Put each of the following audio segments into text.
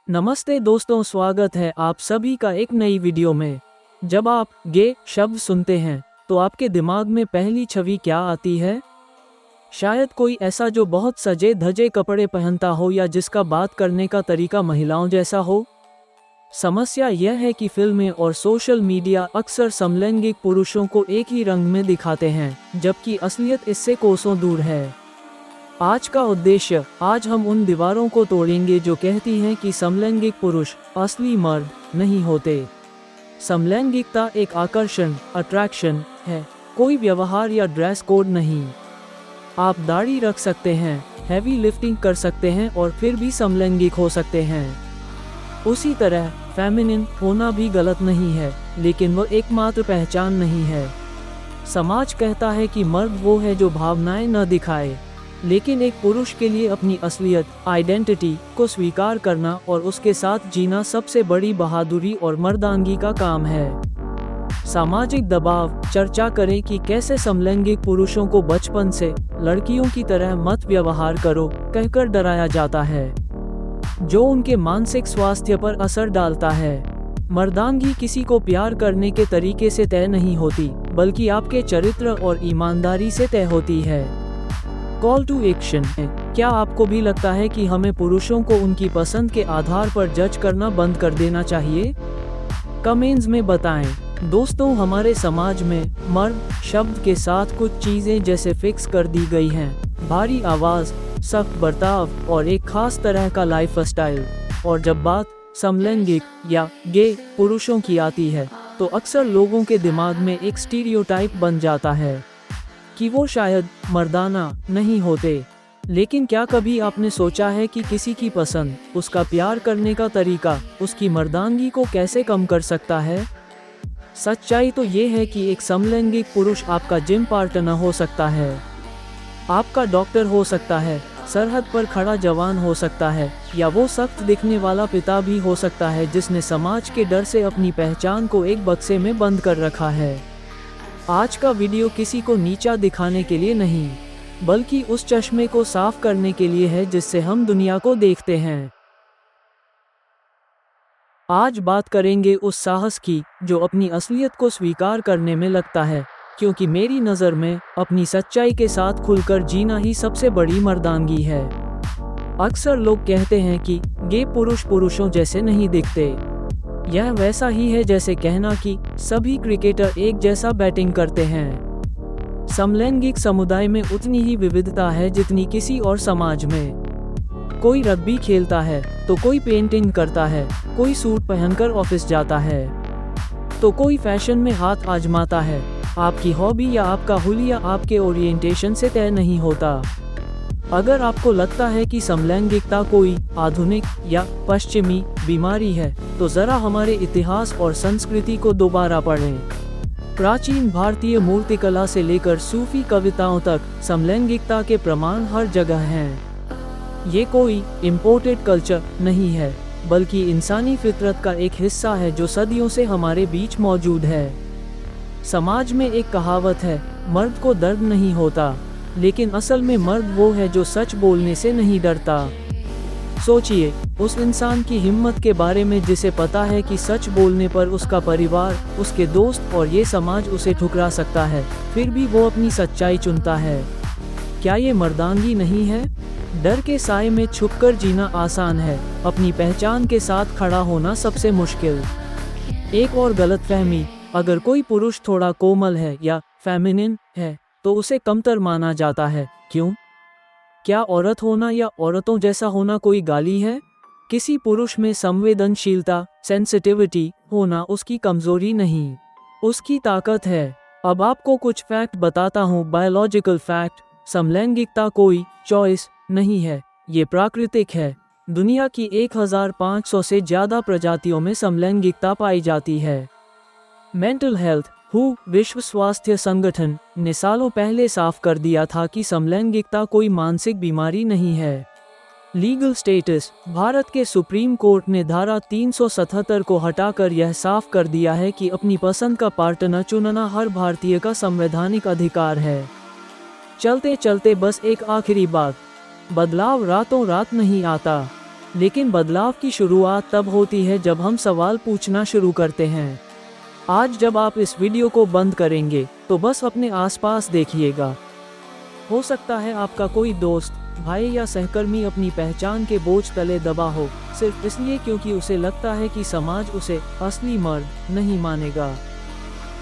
नमस्ते दोस्तों, स्वागत है आप सभी का एक नई वीडियो में। जब आप गे शब्द सुनते हैं तो आपके दिमाग में पहली छवि क्या आती है? शायद कोई ऐसा जो बहुत सजे धजे कपड़े पहनता हो या जिसका बात करने का तरीका महिलाओं जैसा हो। समस्या यह है कि फिल्में और सोशल मीडिया अक्सर समलैंगिक पुरुषों को एक ही रंग में दिखाते हैं, जबकि असलियत इससे कोसों दूर है। आज का उद्देश्य, आज हम उन दीवारों को तोड़ेंगे जो कहती हैं कि समलैंगिक पुरुष असली मर्द नहीं होते। समलैंगिकता एक आकर्षण, अट्रैक्शन है, कोई व्यवहार या ड्रेस कोड नहीं। आप दाढ़ी रख सकते हैं, हैवी लिफ्टिंग कर सकते हैं और फिर भी समलैंगिक हो सकते हैं। उसी तरह फेमिनिन होना भी गलत नहीं है, लेकिन वह एकमात्र पहचान नहीं है। समाज कहता है कि मर्द वो है जो भावनाएं न दिखाए, लेकिन एक पुरुष के लिए अपनी असलियत, आइडेंटिटी को स्वीकार करना और उसके साथ जीना सबसे बड़ी बहादुरी और मर्दानगी का काम है। सामाजिक दबाव, चर्चा करें कि कैसे समलैंगिक पुरुषों को बचपन से लड़कियों की तरह मत व्यवहार करो कहकर डराया जाता है, जो उनके मानसिक स्वास्थ्य पर असर डालता है। मर्दानगी किसी को प्यार करने के तरीके से तय नहीं होती, बल्कि आपके चरित्र और ईमानदारी से तय होती है। कॉल टू एक्शन है, क्या आपको भी लगता है कि हमें पुरुषों को उनकी पसंद के आधार पर जज करना बंद कर देना चाहिए? कमेंट्स में बताएं। दोस्तों, हमारे समाज में मर्द शब्द के साथ कुछ चीजें जैसे फिक्स कर दी गई हैं, भारी आवाज, सख्त बर्ताव और एक खास तरह का लाइफस्टाइल। और जब बात समलैंगिक या गे पुरुषों की आती है तो अक्सर लोगों के दिमाग में एक स्टीरियोटाइप बन जाता है कि वो शायद मर्दाना नहीं होते। लेकिन क्या कभी आपने सोचा है कि किसी की पसंद, उसका प्यार करने का तरीका उसकी मर्दानगी को कैसे कम कर सकता है? सच्चाई तो ये है कि एक समलैंगिक पुरुष आपका जिम पार्टनर हो सकता है, आपका डॉक्टर हो सकता है, सरहद पर खड़ा जवान हो सकता है, या वो सख्त दिखने वाला पिता भी हो सकता है जिसने समाज के डर से अपनी पहचान को एक बक्से में बंद कर रखा है। आज का वीडियो किसी को नीचा दिखाने के लिए नहीं, बल्कि उस चश्मे को साफ करने के लिए है जिससे हम दुनिया को देखते हैं। आज बात करेंगे उस साहस की जो अपनी असलियत को स्वीकार करने में लगता है, क्योंकि मेरी नज़र में अपनी सच्चाई के साथ खुलकर जीना ही सबसे बड़ी मर्दानगी है। अक्सर लोग कहते हैं कि गे पुरुष पुरुषों जैसे नहीं दिखते। यह वैसा ही है जैसे कहना कि सभी क्रिकेटर एक जैसा बैटिंग करते हैं। समलैंगिक समुदाय में उतनी ही विविधता है जितनी किसी और समाज में। कोई रग्बी खेलता है तो कोई पेंटिंग करता है, कोई सूट पहनकर ऑफिस जाता है तो कोई फैशन में हाथ आजमाता है। आपकी हॉबी या आपका हुलिया आपके ओरिएंटेशन से तय नहीं होता। अगर आपको लगता है कि समलैंगिकता कोई आधुनिक या पश्चिमी बीमारी है, तो जरा हमारे इतिहास और संस्कृति को दोबारा पढ़ें। प्राचीन भारतीय मूर्तिकला से लेकर सूफी कविताओं तक समलैंगिकता के प्रमाण हर जगह हैं। ये कोई इम्पोर्टेड कल्चर नहीं है, बल्कि इंसानी फितरत का एक हिस्सा है जो सदियों से हमारे बीच मौजूद है। समाज में एक कहावत है, मर्द को दर्द नहीं होता, लेकिन असल में मर्द वो है जो सच बोलने से नहीं डरता। सोचिए उस इंसान की हिम्मत के बारे में जिसे पता है कि सच बोलने पर उसका परिवार, उसके दोस्त और ये समाज उसे ठुकरा सकता है, फिर भी वो अपनी सच्चाई चुनता है। क्या ये मर्दानगी नहीं है? डर के साए में छुपकर जीना आसान है, अपनी पहचान के साथ खड़ा होना सबसे मुश्किल। एक और गलतफहमी, अगर कोई पुरुष थोड़ा कोमल है या फेमिनिन है तो उसे कमतर माना जाता है। क्यों? क्या औरत होना या औरतों जैसा होना कोई गाली है? किसी पुरुष में संवेदनशीलता, सेंसिटिविटी होना उसकी कमजोरी नहीं, उसकी ताकत है। अब आपको कुछ फैक्ट बताता हूँ, बायोलॉजिकल फैक्ट। समलैंगिकता कोई चॉइस नहीं है, ये प्राकृतिक है। दुनिया की 1500 से ज्यादा प्रजातियों में समलैंगिकता पाई जाती है। मेंटल हेल्थ विश्व स्वास्थ्य संगठन ने सालों पहले साफ कर दिया था कि समलैंगिकता कोई मानसिक बीमारी नहीं है। लीगल स्टेटस, भारत के सुप्रीम कोर्ट ने धारा 377 को हटाकर यह साफ कर दिया है कि अपनी पसंद का पार्टनर चुनना हर भारतीय का संवैधानिक अधिकार है। चलते चलते बस एक आखिरी बात, बदलाव रातों रात नहीं आता। लेकिन बदलाव की शुरुआत तब होती है जब हम सवाल पूछना शुरू करते हैं। आज जब आप इस वीडियो को बंद करेंगे तो बस अपने आसपास देखिएगा। हो सकता है आपका कोई दोस्त, भाई या सहकर्मी अपनी पहचान के बोझ तले दबा हो, सिर्फ इसलिए क्योंकि उसे लगता है कि समाज उसे असली मर्द नहीं मानेगा।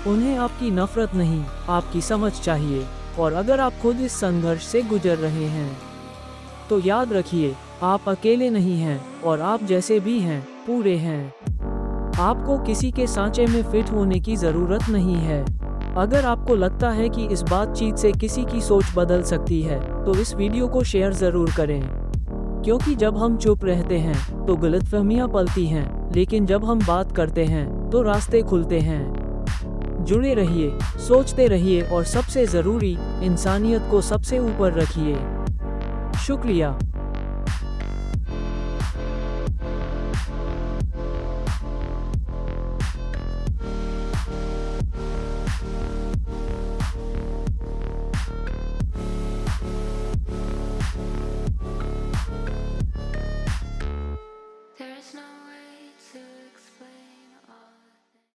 उन्हें आपकी नफरत नहीं, आपकी समझ चाहिए। और अगर आप खुद इस संघर्ष से गुजर रहे हैं तो याद रखिए, आप अकेले नहीं हैं और आप जैसे भी हैं पूरे हैं। आपको किसी के सांचे में फिट होने की ज़रूरत नहीं है। अगर आपको लगता है कि इस बातचीत से किसी की सोच बदल सकती है तो इस वीडियो को शेयर ज़रूर करें, क्योंकि जब हम चुप रहते हैं तो गलतफहमियां पलती हैं, लेकिन जब हम बात करते हैं तो रास्ते खुलते हैं। जुड़े रहिए, सोचते रहिए और सबसे ज़रूरी, इंसानियत को सबसे ऊपर रखिए। शुक्रिया।